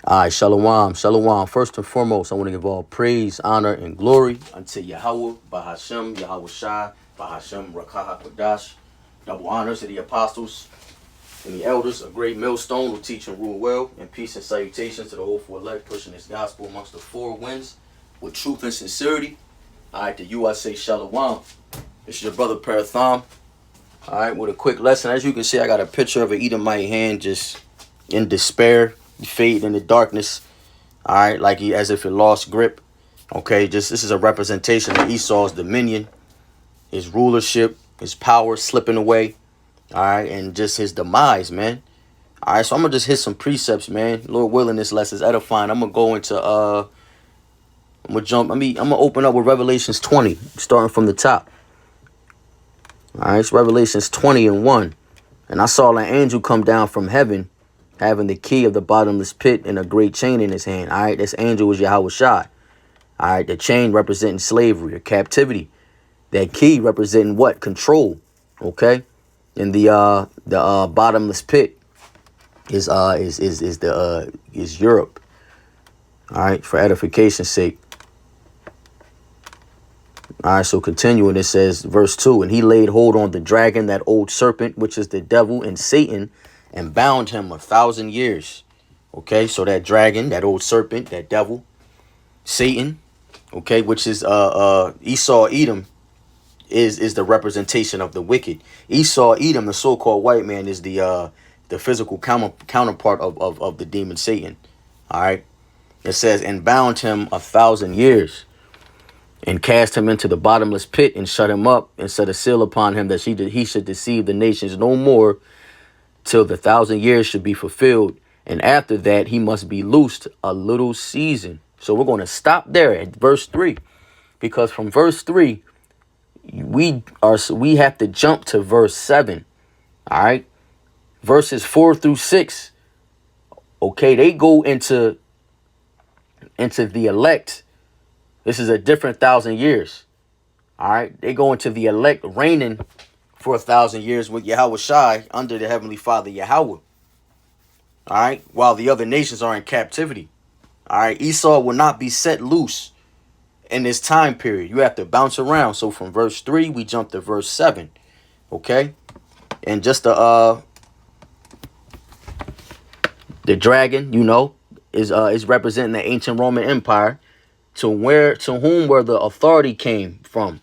All right, shalom, shalom. First and foremost, I want to give all praise, honor, and glory unto Yahweh, Bahashem, Yahweh Shai, Bahashem, Rakaha Kodash. Double honors to the apostles and the elders, a great millstone who teach and rule well, and peace and salutations to the hopeful elect, pushing this gospel amongst the four winds with truth and sincerity. All right, to you I say shalom. This is your brother Paratham. All right, with a quick lesson. As you can see, I got a picture of an Edomite hand just in despair, fading in the darkness. All right, like as if it lost grip. Okay, this is a representation of Esau's dominion, his rulership, his power slipping away. All right, and just his demise, man. All right, so I'm gonna just hit some precepts, man. Lord willing, this lesson's edifying. I'm gonna go into I'm gonna open up with Revelations 20, starting from the top. All right, it's Revelations 20:1. And I saw an angel come down from heaven, having the key of the bottomless pit and a great chain in his hand. All right, this angel was Yahweh Shai. All right, the chain representing slavery or captivity. That key representing what? Control. Okay, and the bottomless pit is Europe. All right, for edification's sake. All right, so continuing, it says, verse 2, and he laid hold on the dragon, that old serpent, which is the devil and Satan, and bound him 1,000 years. Okay, so that dragon, that old serpent, that devil, Satan, okay, which is Esau, Edom, is the representation of the wicked. Esau, Edom, the so-called white man, is the physical counterpart of the demon Satan. All right, it says, and bound him 1,000 years. And cast him into the bottomless pit and shut him up and set a seal upon him that he should deceive the nations no more till the 1,000 years should be fulfilled. And after that, he must be loosed a little season. So we're going to stop there at verse 3, because from verse 3, we have to jump to verse 7. All right. Verses 4 through 6. OK, they go into the elect. This is a different 1,000 years. All right. They go into the elect reigning for 1,000 years with Yahweh Shai under the Heavenly Father Yahweh. All right. While the other nations are in captivity. All right. Esau will not be set loose in this time period. You have to bounce around. So from verse 3, we jump to verse 7. OK. And just the dragon, is representing the ancient Roman Empire. To whom where the authority came from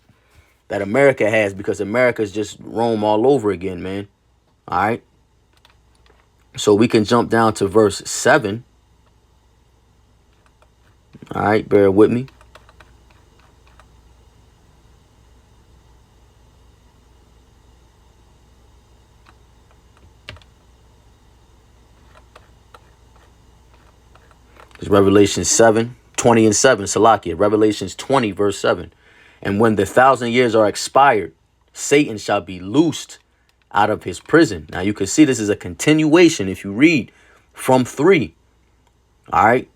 that America has, because America's just roam all over again, man. All right. So we can jump down to verse 7. All right. Bear with me. It's Revelation 7. 20 and 7, Salakia, Revelations 20, verse 7. And when the 1,000 years are expired, Satan shall be loosed out of his prison. Now you can see this is a continuation if you read from 3. All right.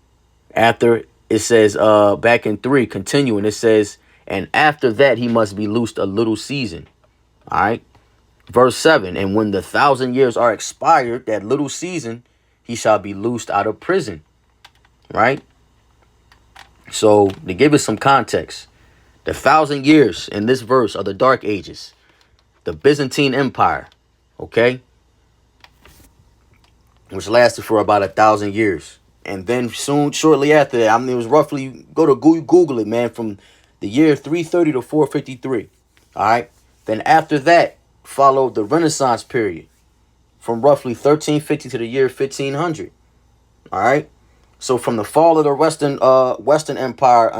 After it says back in 3, continuing, it says, and after that he must be loosed a little season. All right. Verse 7. And when the 1,000 years are expired, that little season, he shall be loosed out of prison. Right. So to give us some context, the 1,000 years in this verse are the Dark Ages, the Byzantine Empire, okay, which lasted for about 1,000 years. And then shortly after that, it was roughly, go to Google it, man, from the year 330 to 453. All right. Then after that followed the Renaissance period from roughly 1350 to the year 1500. All right. So from the fall of the Western Empire,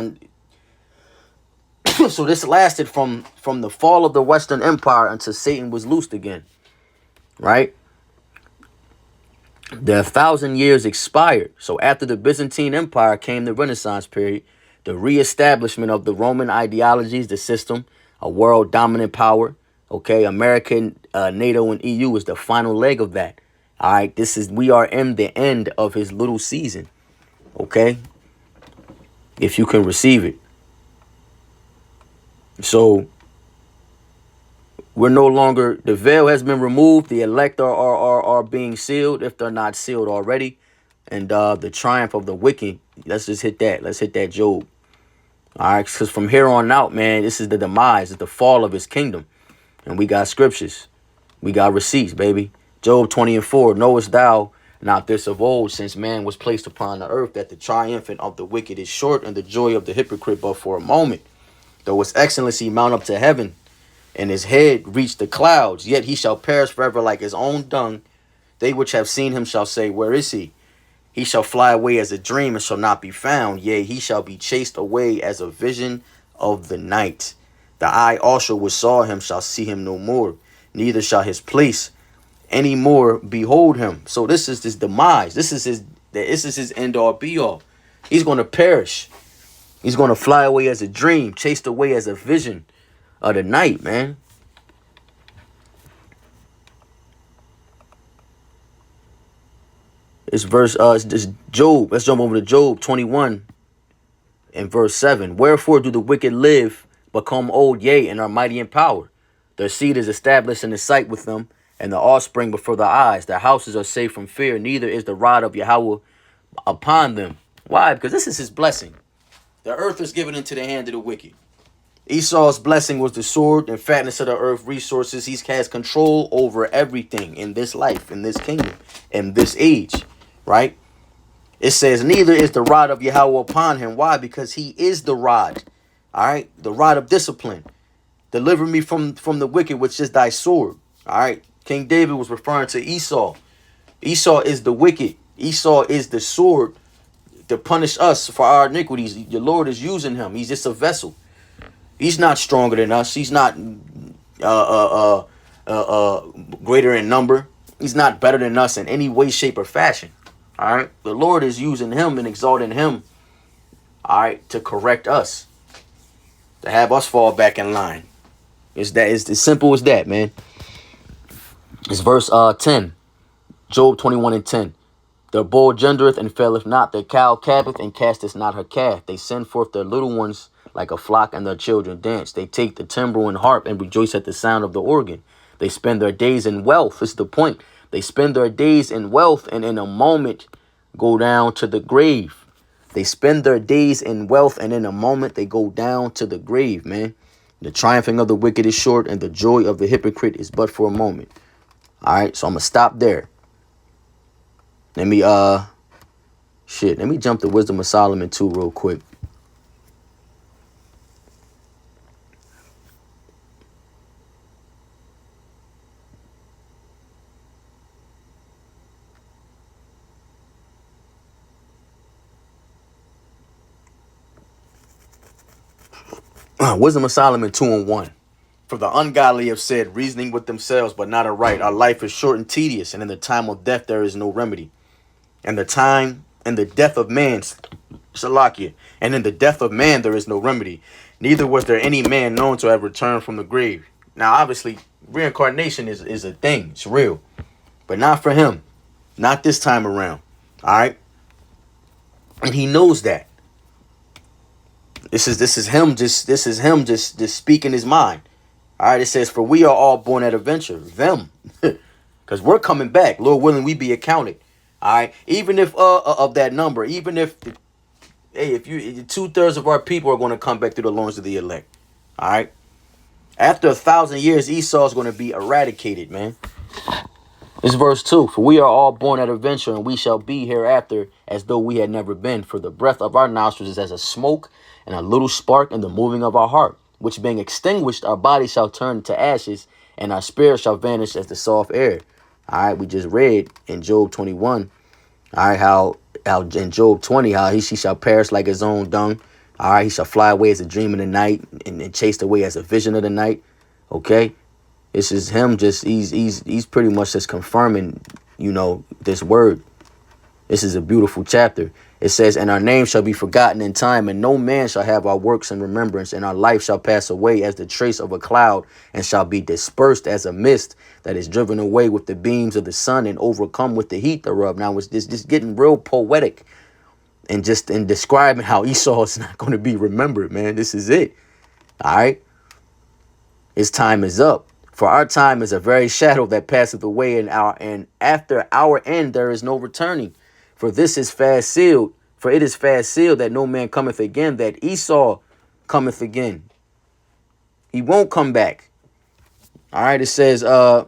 so this lasted from the fall of the Western Empire until Satan was loosed again, right? The 1,000 years expired. So after the Byzantine Empire came the Renaissance period, the reestablishment of the Roman ideologies, the system, a world dominant power. Okay, American, NATO, and EU is the final leg of that. All right, we are in the end of his little season. Okay, if you can receive it. So we're no longer, the veil has been removed. The elect are being sealed if they're not sealed already. and the triumph of the wicked. Let's just hit that. Let's hit that Job. All right, because from here on out, man, this is the demise, it's the fall of his kingdom. And we got scriptures. We got receipts, baby. Job 20:4. Knowest thou not this of old, since man was placed upon the earth, that the triumphant of the wicked is short, and the joy of the hypocrite but for a moment? Though his excellency mount up to heaven, and his head reach the clouds, yet he shall perish forever like his own dung. They which have seen him shall say, where is he? He shall fly away as a dream and shall not be found. Yea, he shall be chased away as a vision of the night. The eye also which saw him shall see him no more, neither shall his place any more behold him. So this is his demise. This is his end all be all. He's going to perish. He's going to fly away as a dream, chased away as a vision of the night, man. It's it's Job. Let's jump over to Job 21 and verse 7. Wherefore do the wicked live, become old, yea, and are mighty in power? Their seed is established in the sight with them, and the offspring before their eyes. Their houses are safe from fear, neither is the rod of Yahweh upon them. Why? Because this is his blessing. The earth is given into the hand of the wicked. Esau's blessing was the sword and fatness of the earth, resources. He has control over everything in this life, in this kingdom, in this age, right? It says, neither is the rod of Yahweh upon him. Why? Because he is the rod, all right? The rod of discipline. Deliver me from the wicked, which is thy sword, all right? King David was referring to Esau. Esau is the wicked. Esau is the sword to punish us for our iniquities. The Lord is using him. He's just a vessel. He's not stronger than us. He's not greater in number. He's not better than us in any way, shape, or fashion. All right. The Lord is using him and exalting him, all right, to correct us, to have us fall back in line. It's as simple as that, man. It's verse 10. Job 21 and 10. The bull gendereth and faileth not. The cow calveth and casteth not her calf. They send forth their little ones like a flock, and their children dance. They take the timbrel and harp and rejoice at the sound of the organ. They spend their days in wealth. This is the point. They spend their days in wealth, and in a moment go down to the grave. They spend their days in wealth, and in a moment they go down to the grave, man. The triumphing of the wicked is short, and the joy of the hypocrite is but for a moment. All right, so I'm going to stop there. Let me jump to Wisdom of Solomon 2 real quick. Wisdom of Solomon 2 and 1. For the ungodly have said, reasoning with themselves, but not aright. Our life is short and tedious, and in the time of death there is no remedy. And the time and the death of man, Salakia, and in the death of man there is no remedy. Neither was there any man known to have returned from the grave. Now, obviously, reincarnation is a thing. It's real. But not for him. Not this time around. All right? And he knows that. This is him just speaking his mind. All right, it says, for we are all born at a venture. Them. Because we're coming back. Lord willing, we be accounted. All right. Even if of that number, even if if 2/3 of our people are going to come back through the loins of the elect. All right. After 1,000 years, Esau is going to be eradicated, man. It's verse 2. For we are all born at a venture, and we shall be hereafter as though we had never been. For the breath of our nostrils is as a smoke, and a little spark in the moving of our heart, which being extinguished, our body shall turn to ashes, and our spirit shall vanish as the soft air. All right, we just read in Job 21, all right, how in Job 20, how he shall perish like his own dung. All right, he shall fly away as a dream in the night, and chased away as a vision of the night. Okay, this is him just, he's pretty much just confirming, this word. This is a beautiful chapter. It says, and our name shall be forgotten in time, and no man shall have our works in remembrance, and our life shall pass away as the trace of a cloud, and shall be dispersed as a mist that is driven away with the beams of the sun and overcome with the heat thereof. Now it's just getting real poetic and just in describing how Esau is not going to be remembered, man. This is it. All right. His time is up. For our time is a very shadow that passeth away, and after our end there is no returning. For this is fast sealed. For it is fast sealed that no man cometh again, that Esau cometh again. He won't come back. All right, it says, come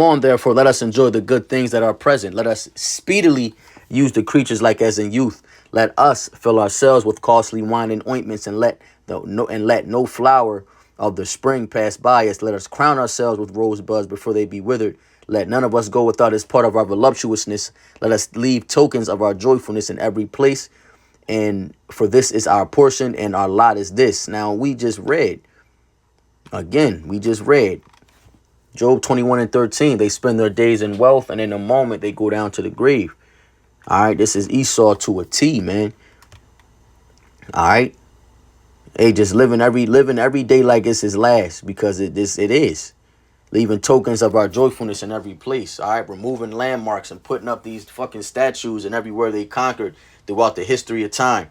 on, therefore, let us enjoy the good things that are present. Let us speedily use the creatures like as in youth. Let us fill ourselves with costly wine and ointments, and let no flower of the spring pass by us. Let us crown ourselves with rosebuds before they be withered. Let none of us go without as part of our voluptuousness. Let us leave tokens of our joyfulness in every place. And for this is our portion, and our lot is this. Now, we just read. Again, we just read. Job 21:13. They spend their days in wealth, and in a moment they go down to the grave. All right, this is Esau to a T, man. All right. Hey, just living every day like it's his last, because it is. Leaving tokens of our joyfulness in every place. All right, removing landmarks and putting up these fucking statues and everywhere they conquered throughout the history of time.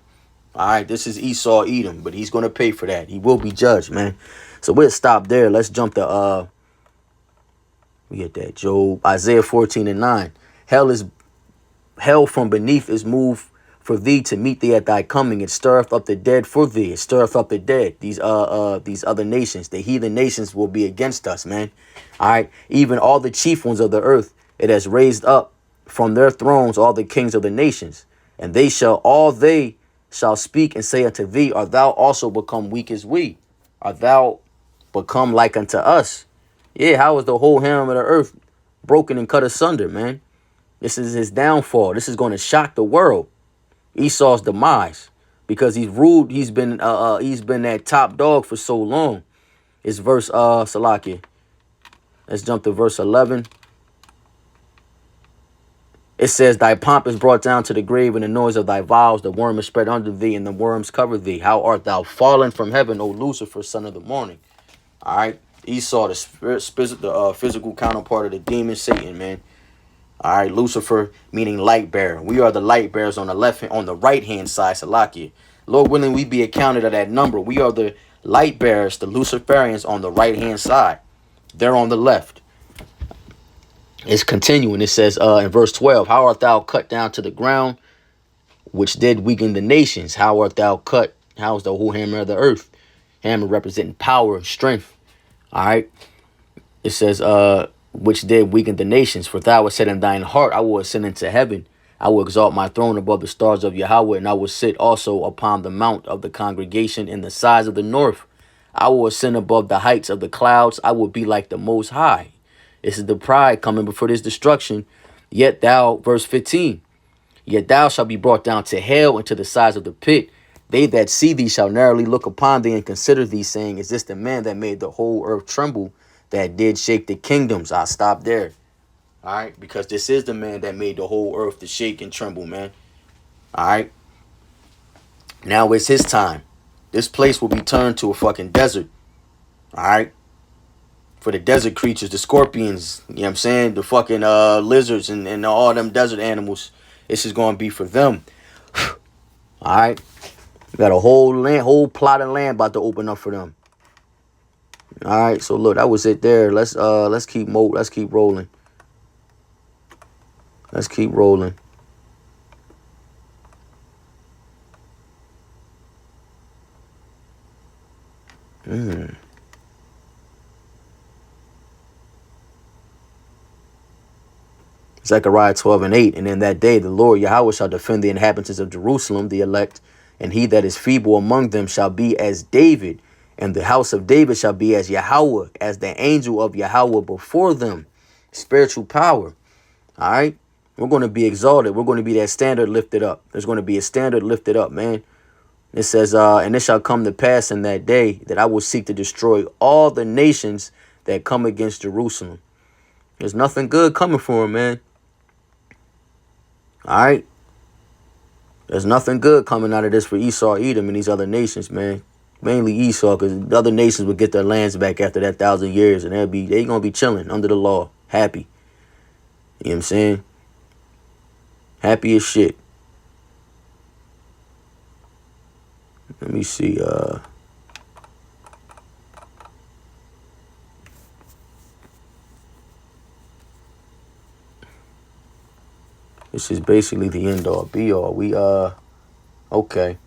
All right, this is Esau Edom, but he's going to pay for that. He will be judged, man. So we'll stop there. Let's jump to we get that Job, Isaiah 14:9. Hell from beneath is moved for thee to meet thee at thy coming. It stirreth up the dead for thee. It stirreth up the dead. These other nations, the heathen nations, will be against us, man. All right. Even all the chief ones of the earth, it has raised up from their thrones all the kings of the nations. And they shall speak and say unto thee, art thou also become weak as we? Art thou become like unto us? Yeah, how is the whole ham of the earth broken and cut asunder, man? This is his downfall. This is going to shock the world. Esau's demise, because he's ruled. He's been that top dog for so long. It's verse Salakia. Let's jump to verse 11. It says, thy pomp is brought down to the grave, and the noise of thy vows. The worm is spread under thee, and the worms cover thee. How art thou fallen from heaven, O Lucifer, son of the morning? All right. Esau, the physical counterpart of the demon Satan, man. All right, Lucifer, meaning light bearer. We are the light bearers on the right hand side, Salakia. Lord willing, we be accounted of that number. We are the light bearers, the Luciferians, on the right hand side. They're on the left. It's continuing. It says in verse 12, how art thou cut down to the ground, which did weaken the nations? How art thou cut? How is the whole hammer of the earth? Hammer representing power and strength. All right. It says, which did weaken the nations. For thou hast said in thine heart, I will ascend into heaven. I will exalt my throne above the stars of Yahweh, and I will sit also upon the mount of the congregation in the sides of the north. I will ascend above the heights of the clouds. I will be like the Most High. This is the pride coming before this destruction. Yet thou, verse 15, yet thou shalt be brought down to hell, into the sides of the pit. They that see thee shall narrowly look upon thee and consider thee, saying, is this the man that made the whole earth tremble, that did shake the kingdoms? I'll stop there. All right, because this is the man that made the whole earth to shake and tremble, man. All right. Now it's his time. This place will be turned to a fucking desert. All right. For the desert creatures, the scorpions, you know what I'm saying? The fucking lizards and all them desert animals. This is going to be for them. All right. We got a whole plot of land about to open up for them. All right, so look, that was it there. Let's keep rolling. Let's keep rolling. Zechariah 12:8. And in that day the Lord Yahweh shall defend the inhabitants of Jerusalem, the elect, and he that is feeble among them shall be as David, and the house of David shall be as Yahweh, as the angel of Yahweh before them. Spiritual power. All right. We're going to be exalted. We're going to be that standard lifted up. There's going to be a standard lifted up, man. It says, and it shall come to pass in that day that I will seek to destroy all the nations that come against Jerusalem. There's nothing good coming for him, man. All right. There's nothing good coming out of this for Esau, Edom, and these other nations, man. Mainly Esau, because the other nations would get their lands back after that 1,000 years, and they gonna be chilling under the law, happy. You know what I'm saying? Happy as shit. Let me see. This is basically the end all be all. Okay.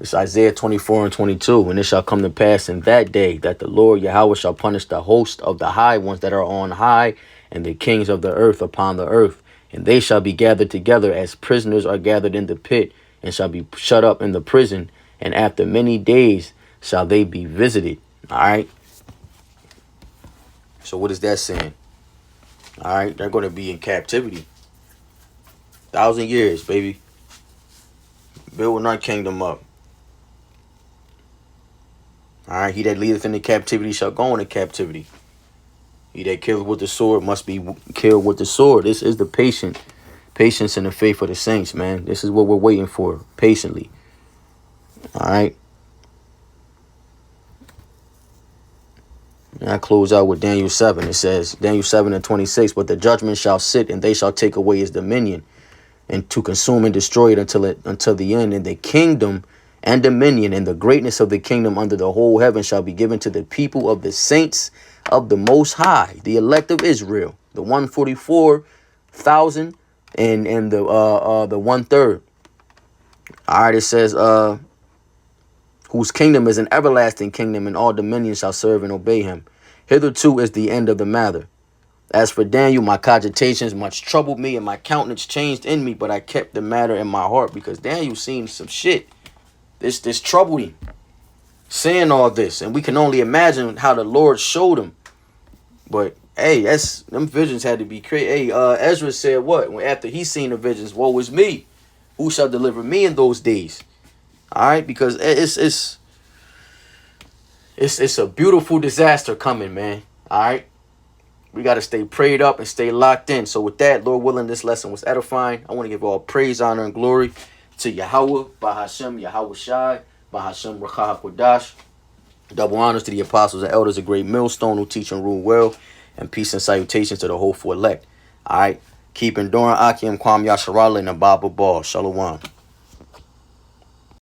It's Isaiah 24 and 22. And it shall come to pass in that day that the Lord Yahweh shall punish the host of the high ones that are on high, and the kings of the earth upon the earth. And they shall be gathered together as prisoners are gathered in the pit, and shall be shut up in the prison. And after many days shall they be visited. All right. So what is that saying? All right. They're going to be in captivity. 1,000 years, baby. Building our kingdom up. All right, he that leadeth into captivity shall go into captivity. He that killeth with the sword must be killed with the sword. This is the patience and the faith of the saints, man. This is what we're waiting for, patiently. All right. And I close out with Daniel 7. It says, Daniel 7 and 26, but the judgment shall sit, and they shall take away his dominion, and to consume and destroy it until the end. And the kingdom and dominion and the greatness of the kingdom under the whole heaven shall be given to the people of the saints of the Most High, the elect of Israel, the 144,000 and the 1/3. All right, it says, whose kingdom is an everlasting kingdom, and all dominions shall serve and obey him. Hitherto is the end of the matter. As for Daniel, my cogitations much troubled me, and my countenance changed in me, but I kept the matter in my heart, because Daniel seen some shit. This troubled him, saying all this, and we can only imagine how the Lord showed him. But hey, them visions had to be crazy. Hey, Ezra said what? When after he seen the visions, woe is me. Who shall deliver me in those days? All right, because it's a beautiful disaster coming, man. All right. We got to stay prayed up and stay locked in. So with that, Lord willing, this lesson was edifying. I want to give all praise, honor, and glory to Yahweh, Bahashem, Yahweh Shai, Bahashem, Rakah HaKodash. Double honors to the apostles and elders, a great millstone who teach and rule well. And peace and salutations to the hopeful elect. All right. Keep enduring, Akim, Kwam, Yasharala, and the Bible Ball. Shalom.